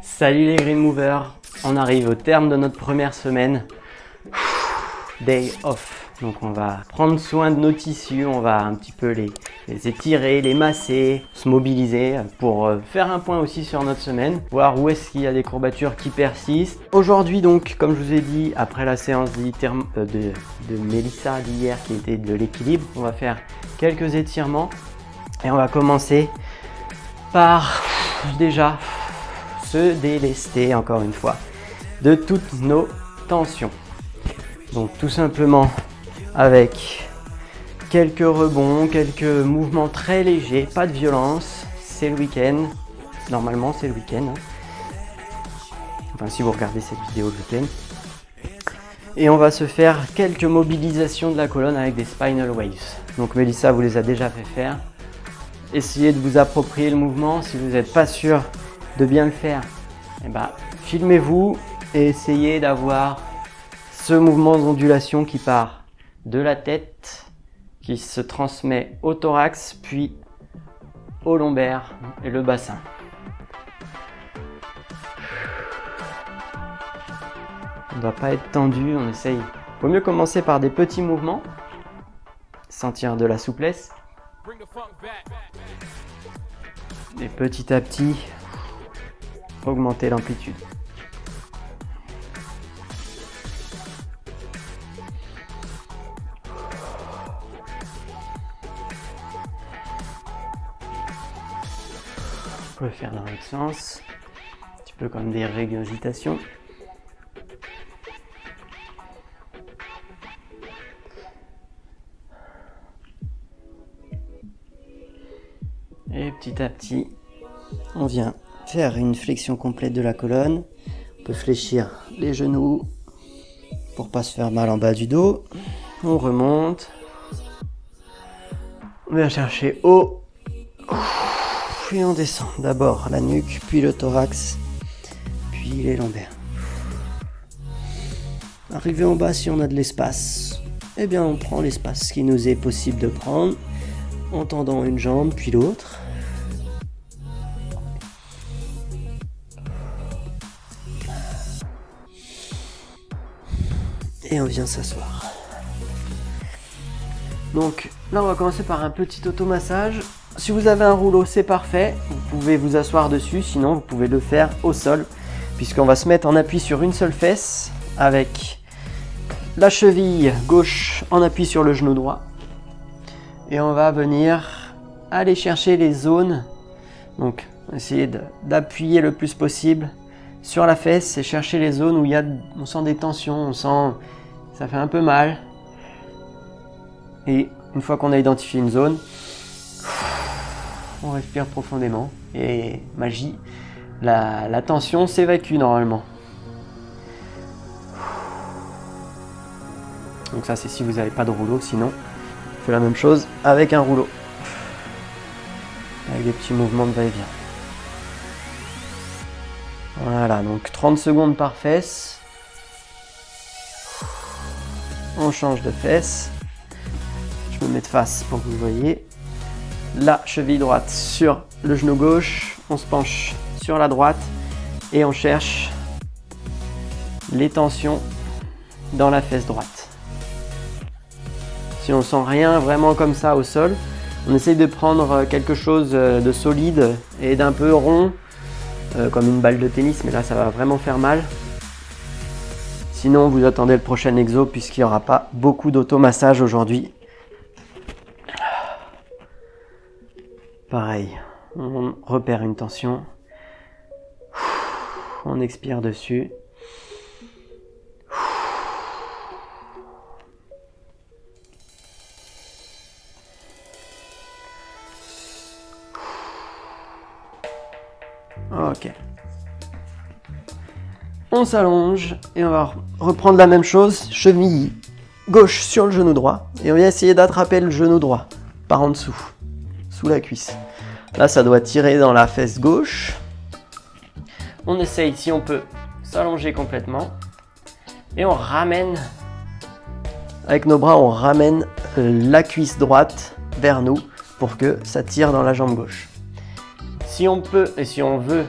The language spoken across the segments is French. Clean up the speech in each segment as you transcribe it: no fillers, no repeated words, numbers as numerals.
Salut les Green Movers, on arrive au terme de notre première semaine. Day off. Donc on va prendre soin de nos tissus, on va un petit peu les étirer, les masser, se mobiliser pour faire un point aussi sur notre semaine, voir où est-ce qu'il y a des courbatures qui persistent. Aujourd'hui donc, comme je vous ai dit, après la séance de Mélissa d'hier qui était de l'équilibre, on va faire quelques étirements et on va commencer par déjà se délester encore une fois de toutes nos tensions. Donc tout simplement avec quelques rebonds, quelques mouvements très légers, pas de violence. C'est le week-end, normalement c'est le week-end. Enfin si vous regardez cette vidéo le week-end. Et on va se faire quelques mobilisations de la colonne avec des spinal waves. Donc Mélissa vous les a déjà fait faire. Essayez de vous approprier le mouvement. Si vous n'êtes pas sûr de bien le faire, filmez-vous et essayez d'avoir ce mouvement d'ondulation qui part de la tête, qui se transmet au thorax, puis au lombaire et le bassin. On ne doit pas être tendu, on essaye. Il vaut mieux commencer par des petits mouvements, sentir de la souplesse. Et petit à petit, augmenter l'amplitude. On peut faire dans l'autre sens, un petit peu comme des régurgitations. Et petit à petit, on vient faire une flexion complète de la colonne. On peut fléchir les genoux pour pas se faire mal en bas du dos. On remonte. On vient chercher haut. Puis on descend. D'abord la nuque, puis le thorax, puis les lombaires. Arrivé en bas, si on a de l'espace, eh bien on prend l'espace qui nous est possible de prendre en tendant une jambe puis l'autre. Et on vient s'asseoir. Donc là on va commencer par un petit automassage. Si vous avez un rouleau, c'est parfait. Vous pouvez vous asseoir dessus, sinon vous pouvez le faire au sol, puisqu'on va se mettre en appui sur une seule fesse avec la cheville gauche en appui sur le genou droit. Et on va venir aller chercher les zones. Donc essayer d'appuyer le plus possible sur la fesse et chercher les zones où on sent des tensions, on sent ça fait un peu mal. Et une fois qu'on a identifié une zone, on respire profondément et magie, la tension s'évacue normalement. Donc ça c'est si vous n'avez pas de rouleau, sinon on fait la même chose avec un rouleau. Avec des petits mouvements de va-et-vient. Voilà, donc 30 secondes par fesse. On change de fesse. Je me mets de face pour que vous voyez. La cheville droite sur le genou gauche, on se penche sur la droite et on cherche les tensions dans la fesse droite. Si on sent rien vraiment comme ça au sol, on essaye de prendre quelque chose de solide et d'un peu rond, comme une balle de tennis, mais là ça va vraiment faire mal. Sinon vous attendez le prochain exo puisqu'il n'y aura pas beaucoup d'automassage aujourd'hui. Pareil, on repère une tension, on expire dessus. Ok. On s'allonge et on va reprendre la même chose, cheville gauche sur le genou droit. Et on vient essayer d'attraper le genou droit par en dessous, sous la cuisse. Là, ça doit tirer dans la fesse gauche. On essaye, si on peut, s'allonger complètement. Et on ramène, avec nos bras, on ramène la cuisse droite vers nous pour que ça tire dans la jambe gauche. Si on peut et si on veut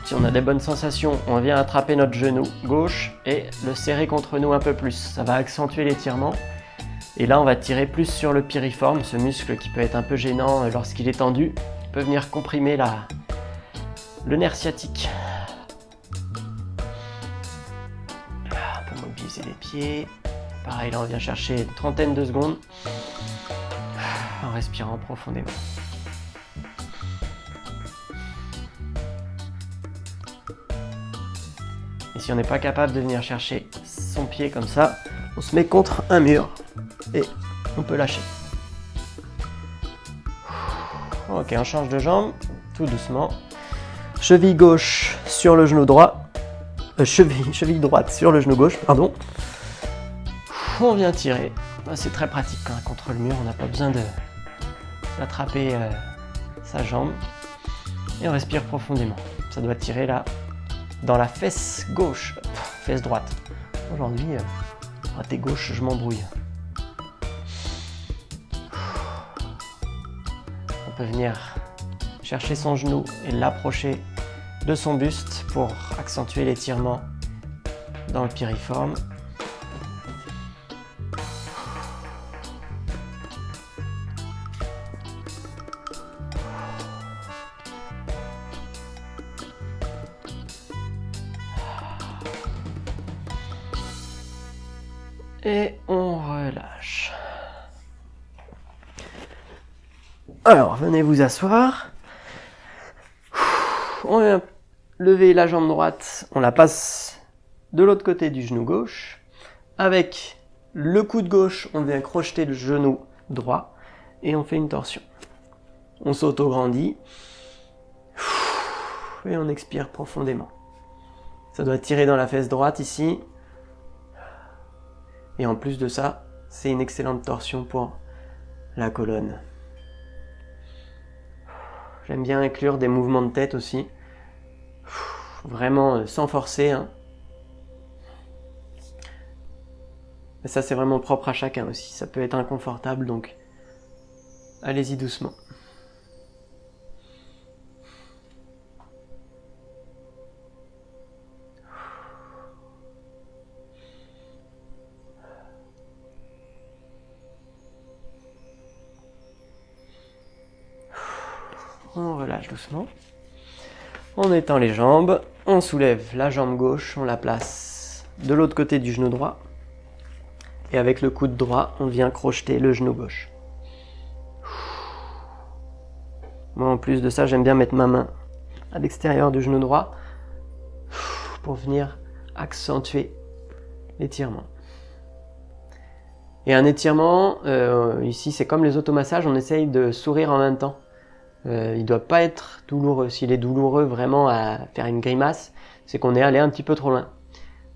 Si on a des bonnes sensations, on vient attraper notre genou gauche et le serrer contre nous un peu plus. Ça va accentuer l'étirement. Et là, on va tirer plus sur le piriforme, ce muscle qui peut être un peu gênant lorsqu'il est tendu. Il peut venir comprimer le nerf sciatique. On peut mobiliser les pieds. Pareil, là, on vient chercher une trentaine de secondes en respirant profondément. Et si on n'est pas capable de venir chercher son pied comme ça, on se met contre un mur et on peut lâcher. Ok, on change de jambe, tout doucement. Cheville gauche sur le genou droit. Cheville droite sur le genou gauche, pardon. On vient tirer. C'est très pratique hein, contre le mur, on n'a pas besoin d'attraper sa jambe. Et on respire profondément. Ça doit tirer là, dans la fesse gauche, fesse droite. Aujourd'hui, droite et gauche, je m'embrouille. On peut venir chercher son genou et l'approcher de son buste pour accentuer l'étirement dans le piriforme. Et on relâche. Alors, venez vous asseoir. On vient lever la jambe droite, on la passe de l'autre côté du genou gauche. Avec le coude gauche, on vient crocheter le genou droit et on fait une torsion. On s'auto-grandit et on expire profondément. Ça doit tirer dans la fesse droite ici. Et en plus de ça, c'est une excellente torsion pour la colonne. J'aime bien inclure des mouvements de tête aussi. Vraiment sans forcer. Hein. Mais ça, c'est vraiment propre à chacun aussi. Ça peut être inconfortable, donc allez-y doucement. On relâche doucement. On étend les jambes. On soulève la jambe gauche. On la place de l'autre côté du genou droit. Et avec le coude droit, on vient crocheter le genou gauche. Moi, en plus de ça, j'aime bien mettre ma main à l'extérieur du genou droit pour venir accentuer l'étirement. Et un étirement, ici, c'est comme les automassages, on essaye de sourire en même temps. Il ne doit pas être douloureux. S'il est douloureux vraiment à faire une grimace, c'est qu'on est allé un petit peu trop loin.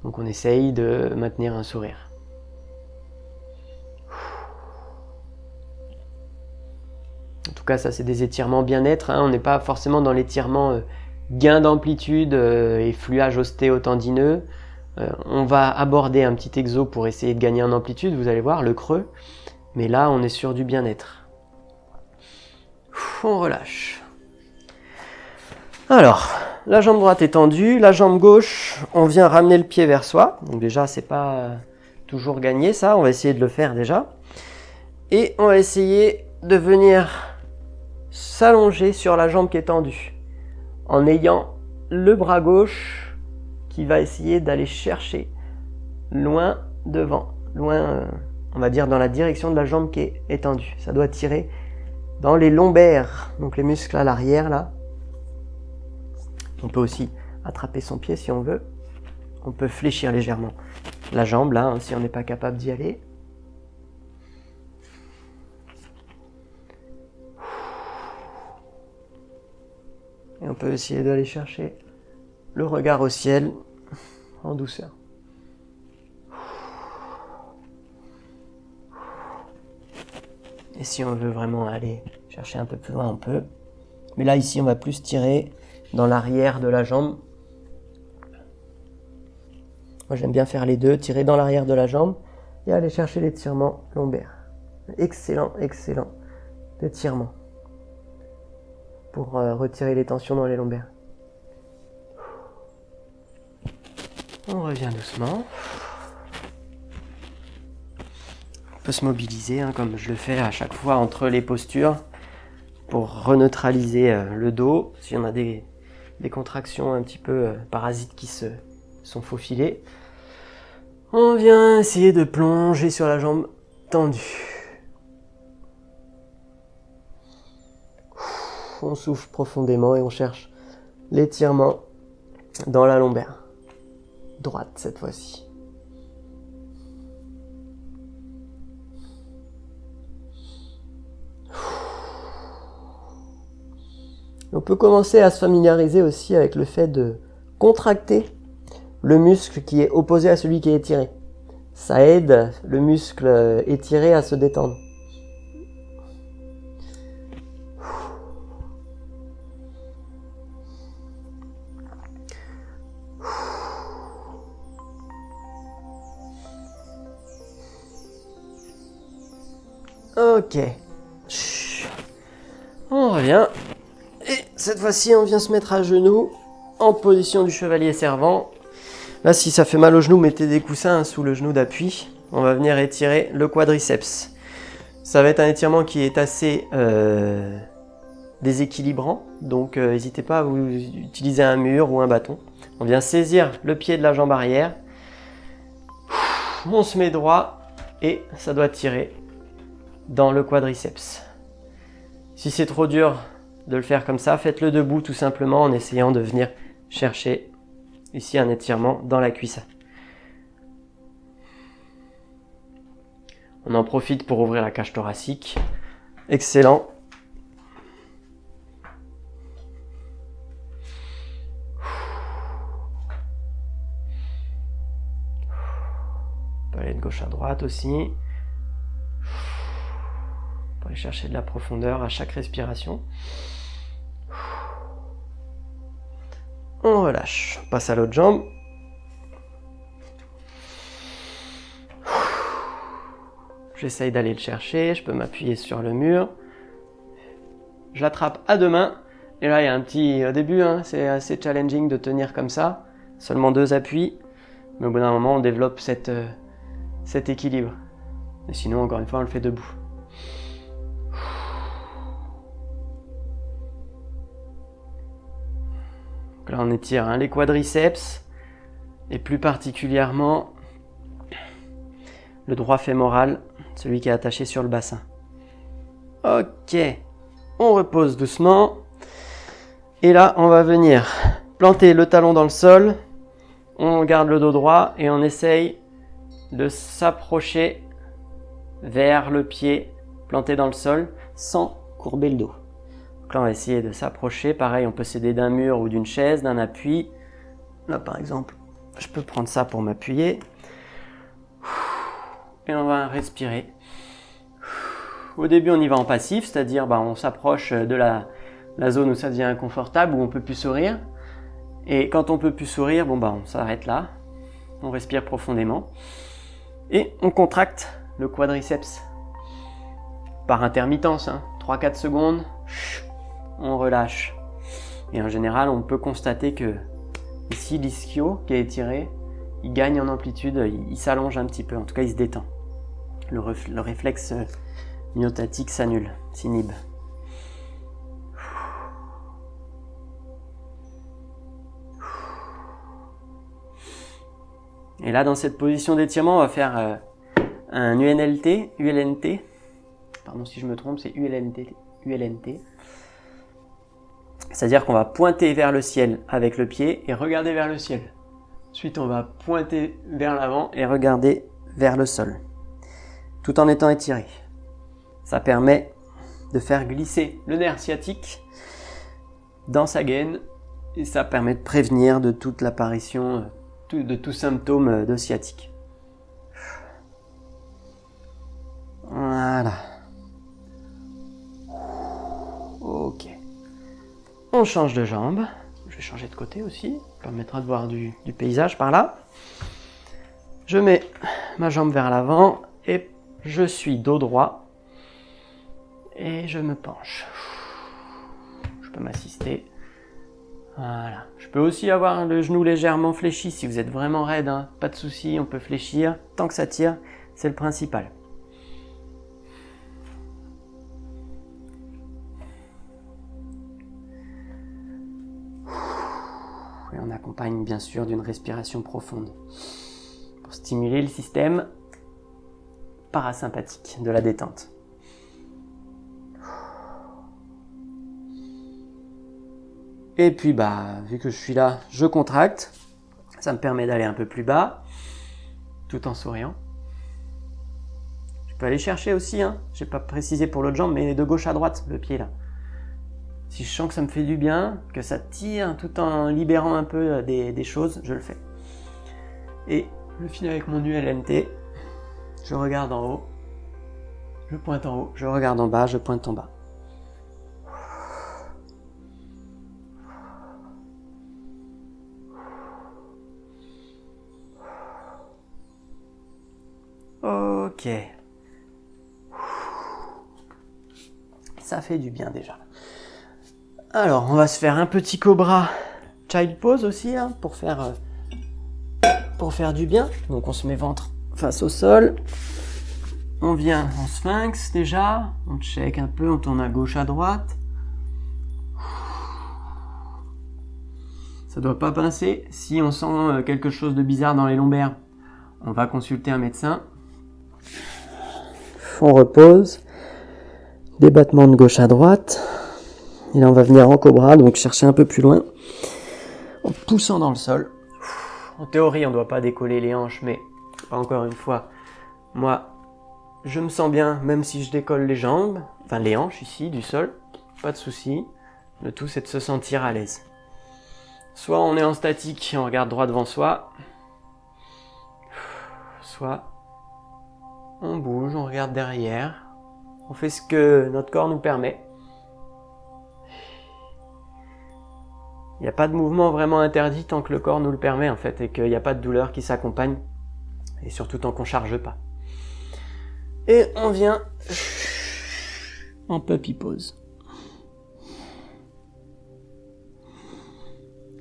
Donc on essaye de maintenir un sourire. En tout cas, ça c'est des étirements bien-être. Hein. On n'est pas forcément dans l'étirement gain d'amplitude et fluage ostéotendineux. On va aborder un petit exo pour essayer de gagner en amplitude, vous allez voir, le creux. Mais là, on est sur du bien-être. On relâche. Alors, la jambe droite est tendue, la jambe gauche, on vient ramener le pied vers soi. Donc déjà, c'est pas toujours gagné ça, on va essayer de le faire déjà. Et on va essayer de venir s'allonger sur la jambe qui est tendue, en ayant le bras gauche qui va essayer d'aller chercher loin devant, loin, on va dire dans la direction de la jambe qui est étendue. Ça doit tirer dans les lombaires, donc les muscles à l'arrière là. On peut aussi attraper son pied si on veut. On peut fléchir légèrement la jambe là, hein, si on n'est pas capable d'y aller. Et on peut essayer d'aller chercher le regard au ciel en douceur. Et si on veut vraiment aller chercher un peu plus loin, on peut. Mais là, ici, on va plus tirer dans l'arrière de la jambe. Moi, j'aime bien faire les deux, tirer dans l'arrière de la jambe et aller chercher l'étirement lombaire. Excellent, excellent étirement pour retirer les tensions dans les lombaires. On revient doucement. On peut se mobiliser, hein, comme je le fais à chaque fois entre les postures, pour reneutraliser le dos. S'il y en a des contractions un petit peu parasites qui se sont faufilées. On vient essayer de plonger sur la jambe tendue. On souffle profondément et on cherche l'étirement dans la lombaire. Droite cette fois-ci. On peut commencer à se familiariser aussi avec le fait de contracter le muscle qui est opposé à celui qui est étiré. Ça aide le muscle étiré à se détendre. Ok. On revient. Et cette fois-ci, on vient se mettre à genoux en position du chevalier servant. Là, si ça fait mal au genou, mettez des coussins sous le genou d'appui. On va venir étirer le quadriceps. Ça va être un étirement qui est assez déséquilibrant. Donc, n'hésitez pas à vous utiliser un mur ou un bâton. On vient saisir le pied de la jambe arrière. On se met droit et ça doit tirer dans le quadriceps. Si c'est trop dur de le faire comme ça, faites-le debout tout simplement en essayant de venir chercher ici un étirement dans la cuisse. On en profite pour ouvrir la cage thoracique. Excellent. On peut aller de gauche à droite aussi. On peut aller chercher de la profondeur à chaque respiration. On relâche. On passe à l'autre jambe. J'essaye d'aller le chercher. Je peux m'appuyer sur le mur. Je l'attrape à deux mains. Et là, il y a un petit... Au début, hein, c'est assez challenging de tenir comme ça. Seulement 2 appuis. Mais au bout d'un moment, on développe cet équilibre. Et sinon, encore une fois, on le fait debout. Donc là, on étire les quadriceps. Et plus particulièrement, le droit fémoral, celui qui est attaché sur le bassin. Ok. On repose doucement. Et là, on va venir planter le talon dans le sol. On garde le dos droit et on essaye de s'approcher vers le pied planté dans le sol sans courber le dos. Donc là, on va essayer de s'approcher. Pareil, on peut s'aider d'un mur ou d'une chaise, d'un appui. Là, par exemple, je peux prendre ça pour m'appuyer. Et on va respirer. Au début, on y va en passif, c'est-à-dire on s'approche de la zone où ça devient inconfortable, où on ne peut plus sourire. Et quand on ne peut plus sourire, on s'arrête là. On respire profondément. Et on contracte le quadriceps. Par intermittence, 3-4 secondes. On relâche. Et en général, on peut constater que ici, l'ischio qui est étiré, il gagne en amplitude, il s'allonge un petit peu. En tout cas, il se détend. Le réflexe myotatique s'annule, s'inhibe. Et là, dans cette position d'étirement, on va faire un ULNT. Pardon si je me trompe, c'est ULNT. C'est-à-dire qu'on va pointer vers le ciel avec le pied et regarder vers le ciel. Ensuite, on va pointer vers l'avant et regarder vers le sol, tout en étant étiré. Ça permet de faire glisser le nerf sciatique dans sa gaine et ça permet de prévenir de toute l'apparition de tout symptôme de sciatique. Voilà. Ok. On change de jambe. Je vais changer de côté aussi. Ça permettra de voir du paysage par là. Je mets ma jambe vers l'avant et je suis dos droit. Et je me penche. Je peux m'assister. Voilà. Je peux aussi avoir le genou légèrement fléchi si vous êtes vraiment raide, hein. Pas de souci, on peut fléchir. Tant que ça tire, c'est le principal. Et on accompagne bien sûr d'une respiration profonde pour stimuler le système parasympathique de la détente. Et puis vu que je suis là, je contracte. Ça me permet d'aller un peu plus bas, tout en souriant. Je peux aller chercher aussi, hein. J'ai pas précisé pour l'autre jambe, mais de gauche à droite, le pied là. Si je sens que ça me fait du bien, que ça tire tout en libérant un peu des choses, je le fais. Et je finis avec mon ULNT. Je regarde en haut, je pointe en haut, je regarde en bas, je pointe en bas. Ok. Ça fait du bien déjà. Alors, on va se faire un petit cobra child pose aussi, hein, pour faire du bien. Donc on se met ventre face au sol. On vient en sphinx déjà. On check un peu, on tourne à gauche, à droite. Ça doit pas pincer. Si on sent quelque chose de bizarre dans les lombaires, on va consulter un médecin. On repose. Des battements de gauche à droite. Et là on va venir en cobra, donc chercher un peu plus loin. En poussant dans le sol. En théorie on ne doit pas décoller les hanches, mais encore une fois, moi je me sens bien même si je décolle les jambes, enfin les hanches ici du sol, pas de souci. Le tout c'est de se sentir à l'aise. Soit on est en statique et on regarde droit devant soi, soit on bouge, on regarde derrière, on fait ce que notre corps nous permet. Il n'y a pas de mouvement vraiment interdit tant que le corps nous le permet en fait, et qu'il n'y a pas de douleur qui s'accompagne, et surtout tant qu'on ne charge pas. Et on vient en puppy pose.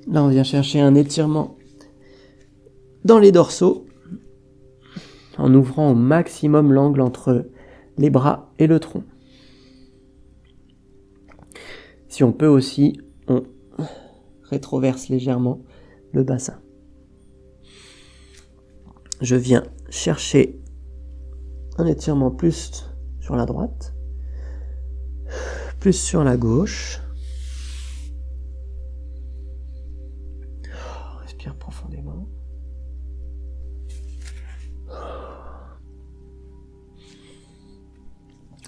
Là on vient chercher un étirement dans les dorsaux, en ouvrant au maximum l'angle entre les bras et le tronc. Si on peut aussi, on rétroverse légèrement le bassin. Je viens chercher un étirement plus sur la droite, plus sur la gauche. Respire profondément.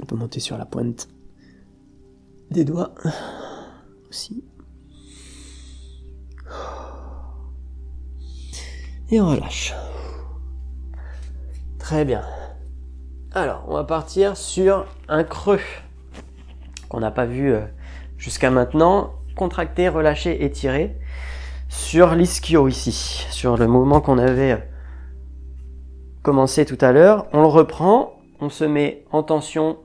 On peut monter sur la pointe des doigts aussi. Et on relâche. Très bien. Alors, on va partir sur un creux qu'on n'a pas vu jusqu'à maintenant. Contracter, relâcher, étirer sur l'ischio ici, sur le mouvement qu'on avait commencé tout à l'heure. On le reprend, on se met en tension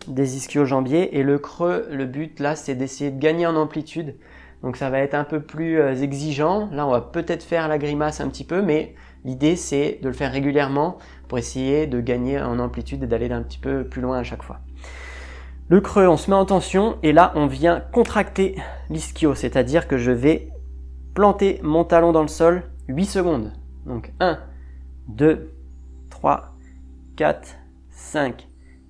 des ischio-jambiers et le creux, le but là c'est d'essayer de gagner en amplitude. Donc ça va être un peu plus exigeant. Là on va peut-être faire la grimace un petit peu, mais l'idée c'est de le faire régulièrement pour essayer de gagner en amplitude et d'aller d'un petit peu plus loin à chaque fois. Le creux, on se met en tension et là on vient contracter l'ischio, c'est-à-dire que je vais planter mon talon dans le sol 8 secondes. Donc 1, 2, 3, 4, 5,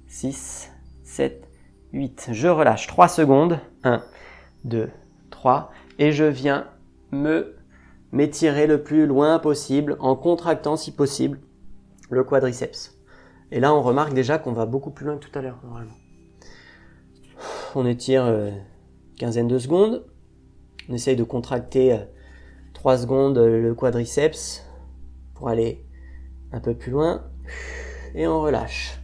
6, 7, 8. Je relâche 3 secondes. 1, 2, 3. Et je viens m'étirer le plus loin possible en contractant si possible le quadriceps. Et là, on remarque déjà qu'on va beaucoup plus loin que tout à l'heure, normalement. On étire une quinzaine de secondes. On essaye de contracter 3 secondes le quadriceps pour aller un peu plus loin. Et on relâche.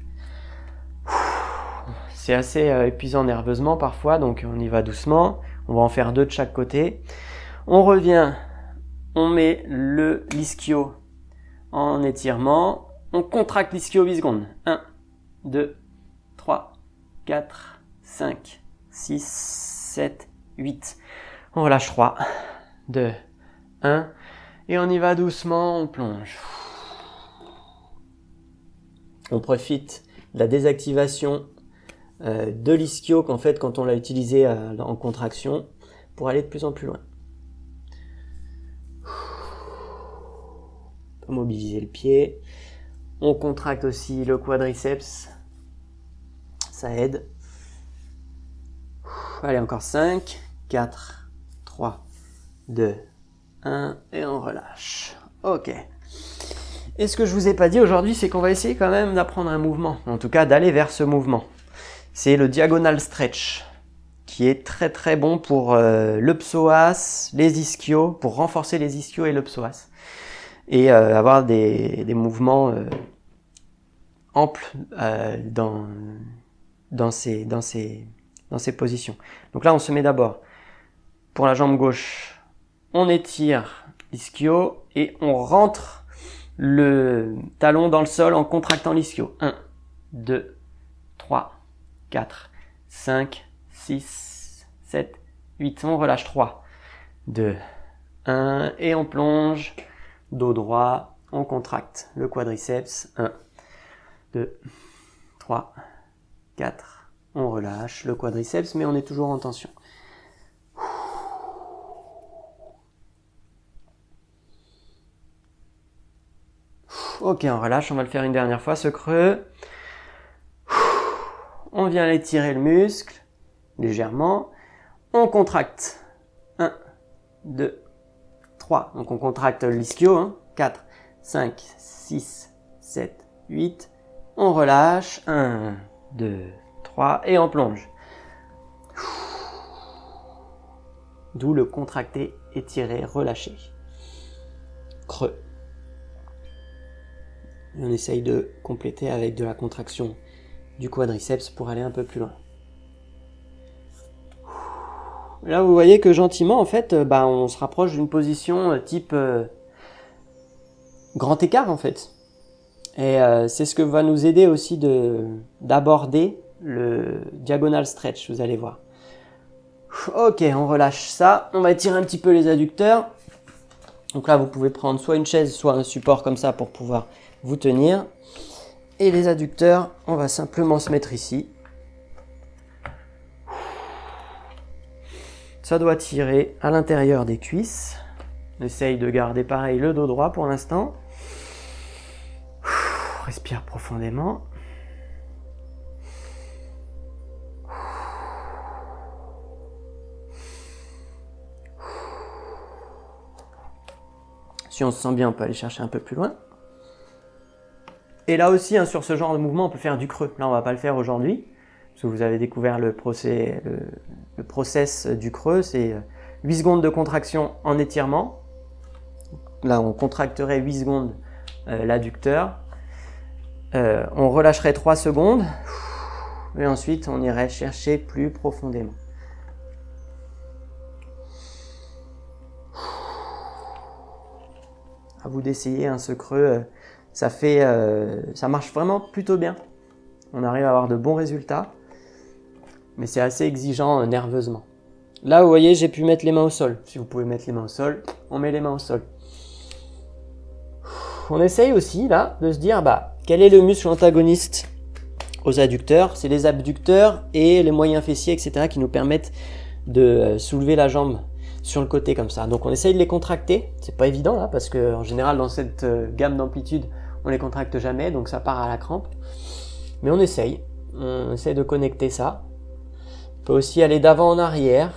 C'est assez épuisant nerveusement parfois, donc on y va doucement. On va en faire 2 de chaque côté. On revient, on met l'ischio en étirement. On contracte l'ischio 8 secondes. 1, 2, 3, 4, 5, 6, 7, 8. On relâche 3, 2, 1. Et on y va doucement, on plonge. On profite de la désactivation de l'ischio qu'en fait quand on l'a utilisé en contraction pour aller de plus en plus loin. On peut mobiliser le pied. On contracte aussi le quadriceps. Ça aide. Allez, encore 5, 4, 3, 2, 1 et on relâche. Ok. Et ce que je vous ai pas dit aujourd'hui, c'est qu'on va essayer quand même d'apprendre un mouvement. En tout cas, d'aller vers ce mouvement. C'est le diagonal stretch, qui est très très bon pour le psoas, les ischios, pour renforcer les ischios et le psoas. Et avoir des mouvements amples dans ces positions. Donc là, on se met d'abord pour la jambe gauche, on étire l'ischio et on rentre le talon dans le sol en contractant l'ischio. 1, 2, 3, 4, 5, 6, 7, 8. On relâche 3, 2, 1 et on plonge. Dos droit, on contracte le quadriceps. 1, 2, 3, 4. On relâche le quadriceps, mais on est toujours en tension. Ok, on relâche, on va le faire une dernière fois, ce creux. On vient étirer le muscle, légèrement. On contracte. 1, 2, 3. Donc on contracte l'ischio. 4, 5, 6, 7, 8. On relâche. 1, 2, 3. Et on plonge. D'où le contracter, étirer, relâcher. Creux. Et on essaye de compléter avec de la contraction du quadriceps pour aller un peu plus loin. Là, vous voyez que gentiment, en fait, on se rapproche d'une position type grand écart, en fait. Et c'est ce que va nous aider aussi d'aborder le diagonal stretch, vous allez voir. Ok, on relâche ça. On va étirer un petit peu les adducteurs. Donc là, vous pouvez prendre soit une chaise, soit un support comme ça pour pouvoir vous tenir. Et les adducteurs, on va simplement se mettre ici. Ça doit tirer à l'intérieur des cuisses. On essaye de garder pareil le dos droit pour l'instant. Respire profondément. Si on se sent bien, on peut aller chercher un peu plus loin. Et là aussi, sur ce genre de mouvement, on peut faire du creux. Là, on ne va pas le faire aujourd'hui, parce que vous avez découvert le process du creux. C'est 8 secondes de contraction en étirement. Là, on contracterait 8 secondes l'adducteur. On relâcherait 3 secondes. Et ensuite, on irait chercher plus profondément. À vous d'essayer ce creux. Ça marche vraiment plutôt bien. On arrive à avoir de bons résultats. Mais c'est assez exigeant nerveusement. Là, vous voyez, j'ai pu mettre les mains au sol. Si vous pouvez mettre les mains au sol, on met les mains au sol. On essaye aussi, là, de se dire, quel est le muscle antagoniste aux adducteurs? C'est les abducteurs et les moyens fessiers, etc. qui nous permettent de soulever la jambe sur le côté comme ça. Donc on essaye de les contracter. C'est pas évident, là, parce que en général, dans cette gamme d'amplitude, on les contracte jamais, donc ça part à la crampe. Mais on essaye de connecter ça. On peut aussi aller d'avant en arrière,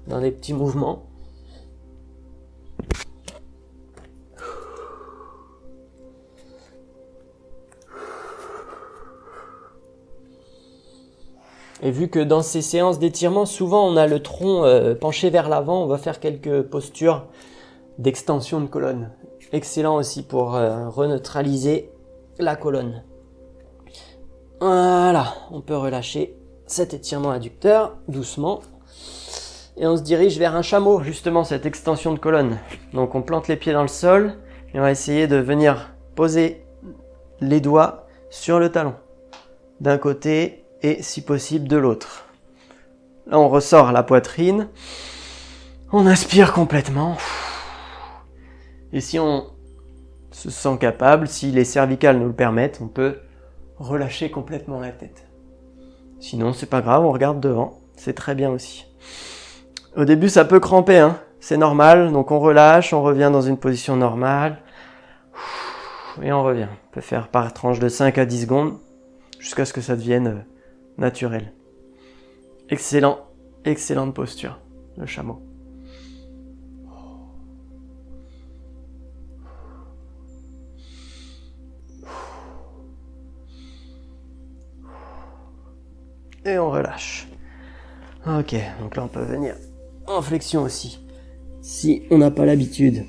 dans des petits mouvements. Et vu que dans ces séances d'étirement, souvent on a le tronc penché vers l'avant, on va faire quelques postures d'extension de colonne. Excellent aussi pour reneutraliser la colonne. Voilà, on peut relâcher cet étirement adducteur doucement. Et on se dirige vers un chameau, justement cette extension de colonne. Donc on plante les pieds dans le sol et on va essayer de venir poser les doigts sur le talon. D'un côté et si possible de l'autre. Là on ressort la poitrine. On inspire complètement. Et si on se sent capable, si les cervicales nous le permettent, on peut relâcher complètement la tête. Sinon, c'est pas grave, on regarde devant. C'est très bien aussi. Au début, ça peut cramper, hein. C'est normal. Donc, on relâche, on revient dans une position normale. Et on revient. On peut faire par tranche de 5 à 10 secondes jusqu'à ce que ça devienne naturel. Excellent. Excellente posture, le chameau. Et on relâche. Ok, donc là on peut venir en flexion aussi. Si on n'a pas l'habitude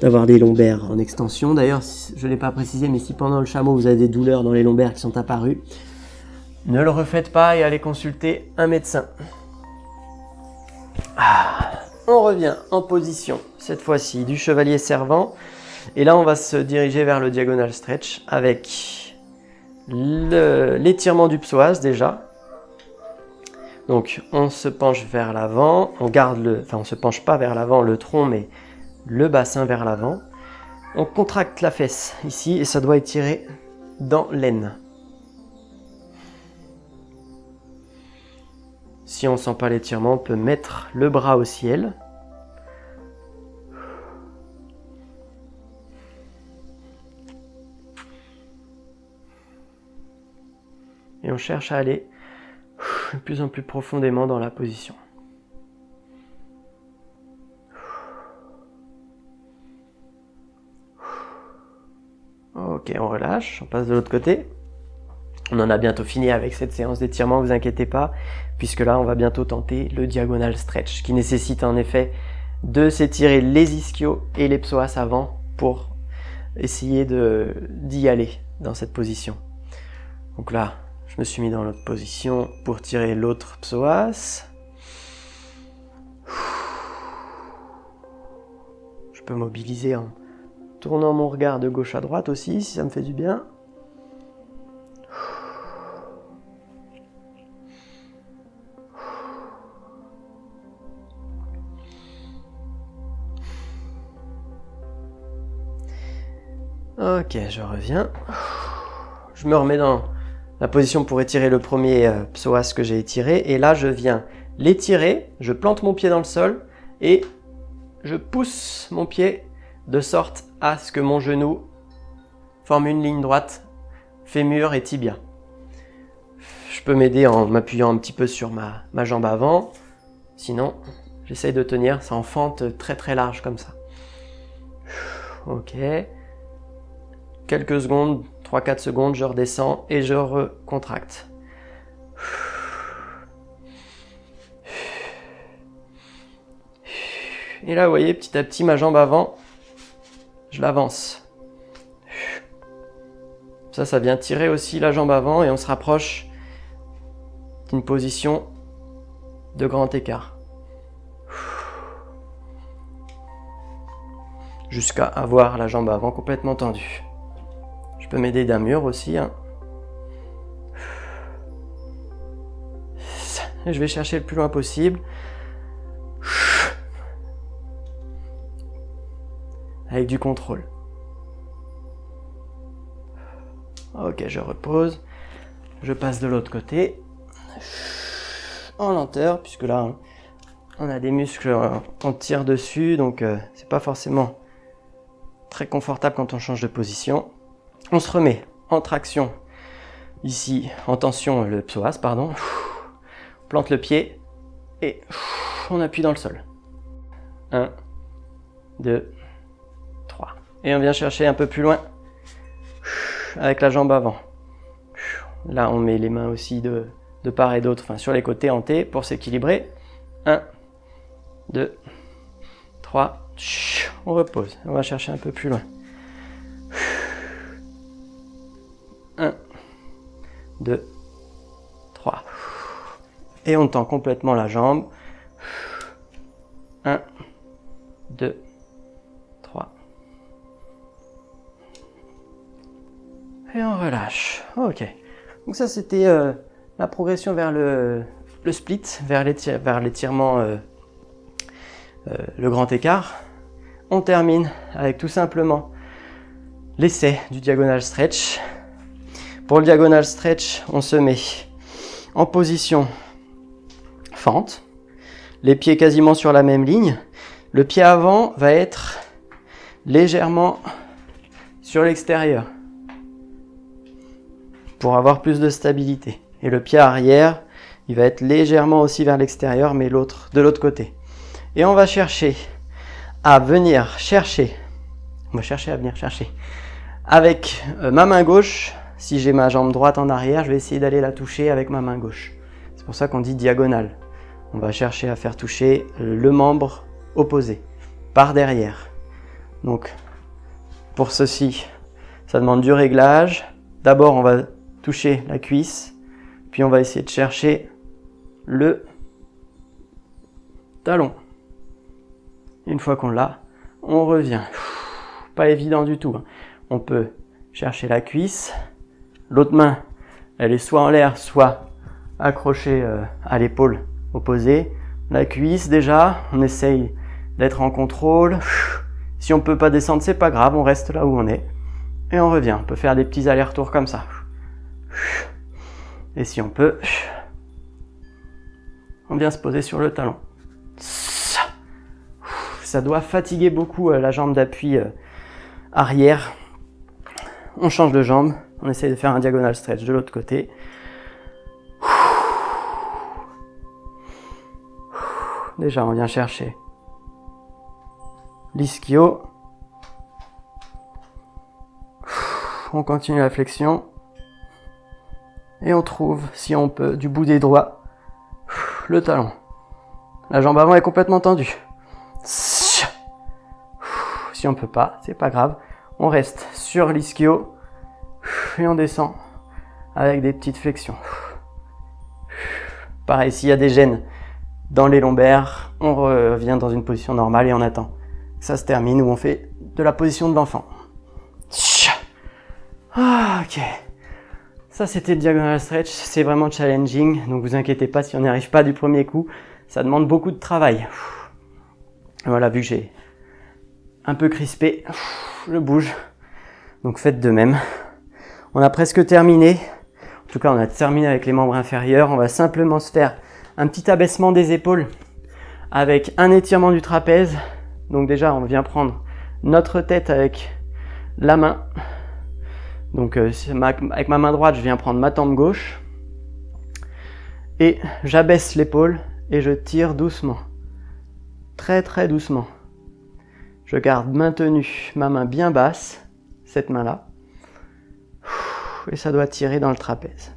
d'avoir des lombaires en extension, d'ailleurs je ne l'ai pas précisé, mais si pendant le chameau vous avez des douleurs dans les lombaires qui sont apparues, ne le refaites pas et allez consulter un médecin. On revient en position, cette fois-ci du chevalier servant. Et là on va se diriger vers le diagonal stretch avec l'étirement du psoas déjà. Donc on se penche vers l'avant, on se penche pas vers l'avant le tronc mais le bassin vers l'avant. On contracte la fesse ici et ça doit étirer dans l'aine. Si on ne sent pas l'étirement, on peut mettre le bras au ciel. Et on cherche à aller de plus en plus profondément dans la position. Ok, on relâche, on passe de l'autre côté. On en a bientôt fini avec cette séance d'étirement, ne vous inquiétez pas, puisque là on va bientôt tenter le diagonal stretch, qui nécessite en effet de s'étirer les ischios et les psoas avant pour essayer d'y aller dans cette position. Donc là, je me suis mis dans l'autre position pour tirer l'autre psoas. Je peux mobiliser en tournant mon regard de gauche à droite aussi, si ça me fait du bien. Ok, je reviens. Je me remets dans la position pour étirer le premier psoas que j'ai étiré. Et là, je viens l'étirer, je plante mon pied dans le sol et je pousse mon pied de sorte à ce que mon genou forme une ligne droite, fémur et tibia. Je peux m'aider en m'appuyant un petit peu sur ma jambe avant. Sinon, j'essaye de tenir, ça en fente très très large comme ça. Ok. Quelques secondes, 3-4 secondes, je redescends et je recontracte. Et là, vous voyez, petit à petit, ma jambe avant, je l'avance. Ça vient tirer aussi la jambe avant et on se rapproche d'une position de grand écart. Jusqu'à avoir la jambe avant complètement tendue. Je peux m'aider d'un mur aussi. Et je vais chercher le plus loin possible. Avec du contrôle. Ok, je repose. Je passe de l'autre côté. En lenteur, puisque là, on a des muscles, on tire dessus, donc c'est pas forcément très confortable quand on change de position. On se remet en traction, ici, en tension, le psoas, pardon. On plante le pied et on appuie dans le sol. 1, 2, 3. Et on vient chercher un peu plus loin avec la jambe avant. Là, on met les mains aussi de part et d'autre, enfin sur les côtés en T pour s'équilibrer. 1, 2, 3. On repose. On va chercher un peu plus loin. 1, 2, 3. Et on tend complètement la jambe. 1, 2, 3. Et on relâche. Ok. Donc ça, c'était la progression vers le split, vers l'étirement le grand écart. On termine avec tout simplement l'essai du diagonal stretch. Pour le diagonal stretch, on se met en position fente, les pieds quasiment sur la même ligne. Le pied avant va être légèrement sur l'extérieur pour avoir plus de stabilité. Et le pied arrière, il va être légèrement aussi vers l'extérieur, mais de l'autre côté. Et on va chercher à venir chercher, avec ma main gauche. Si j'ai ma jambe droite en arrière, je vais essayer d'aller la toucher avec ma main gauche. C'est pour ça qu'on dit diagonale. On va chercher à faire toucher le membre opposé, par derrière. Donc, pour ceci, ça demande du réglage. D'abord, on va toucher la cuisse, puis on va essayer de chercher le talon. Une fois qu'on l'a, on revient. Pas évident du tout. On peut chercher la cuisse. L'autre main, elle est soit en l'air, soit accrochée à l'épaule opposée. La cuisse déjà, on essaye d'être en contrôle. Si on ne peut pas descendre, c'est pas grave, on reste là où on est. Et on revient. On peut faire des petits allers-retours comme ça. Et si on peut, on vient se poser sur le talon. Ça doit fatiguer beaucoup la jambe d'appui arrière. On change de jambe. On essaie de faire un diagonal stretch de l'autre côté. Déjà, on vient chercher l'ischio. On continue la flexion. Et on trouve, si on peut, du bout des doigts, le talon. La jambe avant est complètement tendue. Si on peut pas, c'est pas grave. On reste sur l'ischio. Et on descend avec des petites flexions. Pareil, s'il y a des gênes dans les lombaires, on revient dans une position normale et on attend que ça se termine, où on fait de la position de l'enfant. Ok. Ça, c'était le diagonal stretch. C'est vraiment challenging, donc vous inquiétez pas si on n'y arrive pas du premier coup. Ça demande beaucoup de travail. Voilà, vu que j'ai un peu crispé, je bouge. Donc faites de même. On a presque terminé. En tout cas, on a terminé avec les membres inférieurs. On va simplement se faire un petit abaissement des épaules avec un étirement du trapèze. Donc déjà, on vient prendre notre tête avec la main. Donc avec ma main droite, je viens prendre ma tempe gauche. Et j'abaisse l'épaule et je tire doucement. Très très doucement. Je garde maintenu ma main bien basse, cette main-là. Et ça doit tirer dans le trapèze.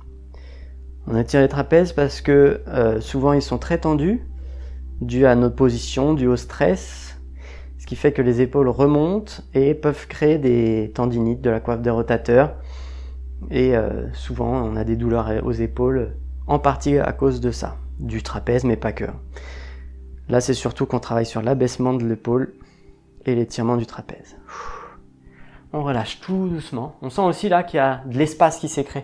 On étire les trapèzes parce que souvent ils sont très tendus, dû à notre position, dû au stress, ce qui fait que les épaules remontent et peuvent créer des tendinites de la coiffe des rotateurs. Et souvent on a des douleurs aux épaules, en partie à cause de ça, du trapèze, mais pas que. Là c'est surtout qu'on travaille sur l'abaissement de l'épaule et l'étirement du trapèze. On relâche tout doucement. On sent aussi là qu'il y a de l'espace qui s'est créé.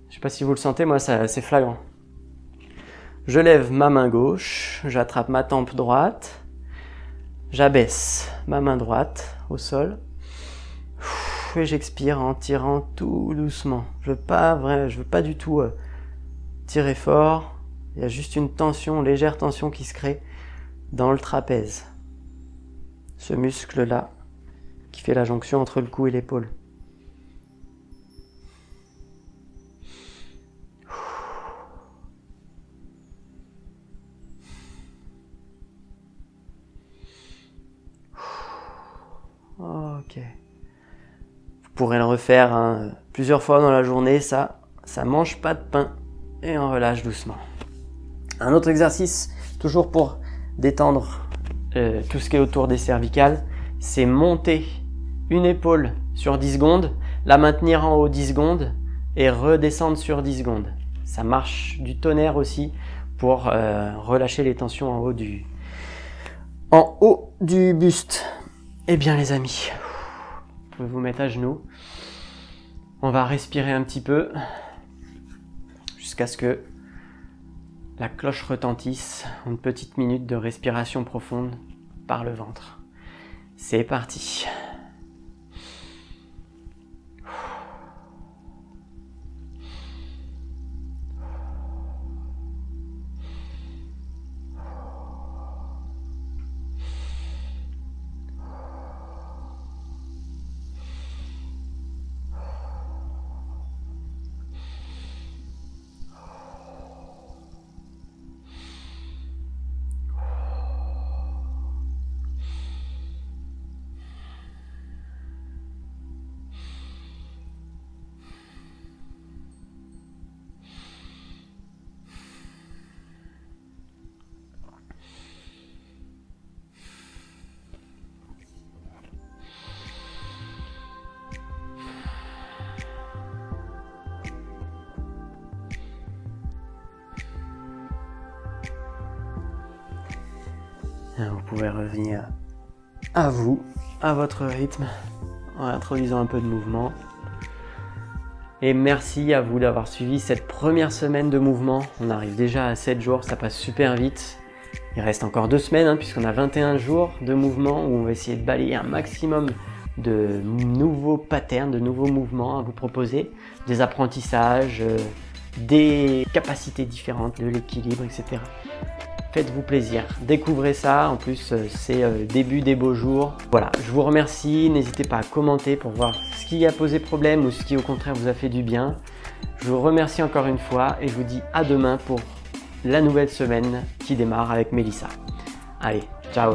Je ne sais pas si vous le sentez, moi c'est flagrant. Je lève ma main gauche, j'attrape ma tempe droite, j'abaisse ma main droite au sol et j'expire en tirant tout doucement. Je veux pas du tout tirer fort. Il y a juste une tension, légère tension qui se crée dans le trapèze. Ce muscle-là qui fait la jonction entre le cou et l'épaule. Ok. Vous pourrez le refaire plusieurs fois dans la journée, ça mange pas de pain. Et on relâche doucement. Un autre exercice, toujours pour détendre tout ce qui est autour des cervicales, c'est monter une épaule sur 10 secondes, la maintenir en haut 10 secondes et redescendre sur 10 secondes. Ça marche du tonnerre aussi pour relâcher les tensions en haut du buste. Eh bien les amis, vous pouvez vous mettre à genoux. On va respirer un petit peu jusqu'à ce que la cloche retentisse. Une petite minute de respiration profonde par le ventre. C'est parti. Vous pouvez revenir à vous, à votre rythme, en introduisant un peu de mouvement. Et merci à vous d'avoir suivi cette première semaine de mouvement. On arrive déjà à 7 jours, ça passe super vite. Il reste encore 2 semaines puisqu'on a 21 jours de mouvement où on va essayer de balayer un maximum de nouveaux patterns, de nouveaux mouvements à vous proposer, des apprentissages, des capacités différentes, de l'équilibre, etc. Faites-vous plaisir, découvrez ça, en plus c'est le début des beaux jours. Voilà, je vous remercie, n'hésitez pas à commenter pour voir ce qui a posé problème ou ce qui au contraire vous a fait du bien. Je vous remercie encore une fois et je vous dis à demain pour la nouvelle semaine qui démarre avec Mélissa. Allez, ciao!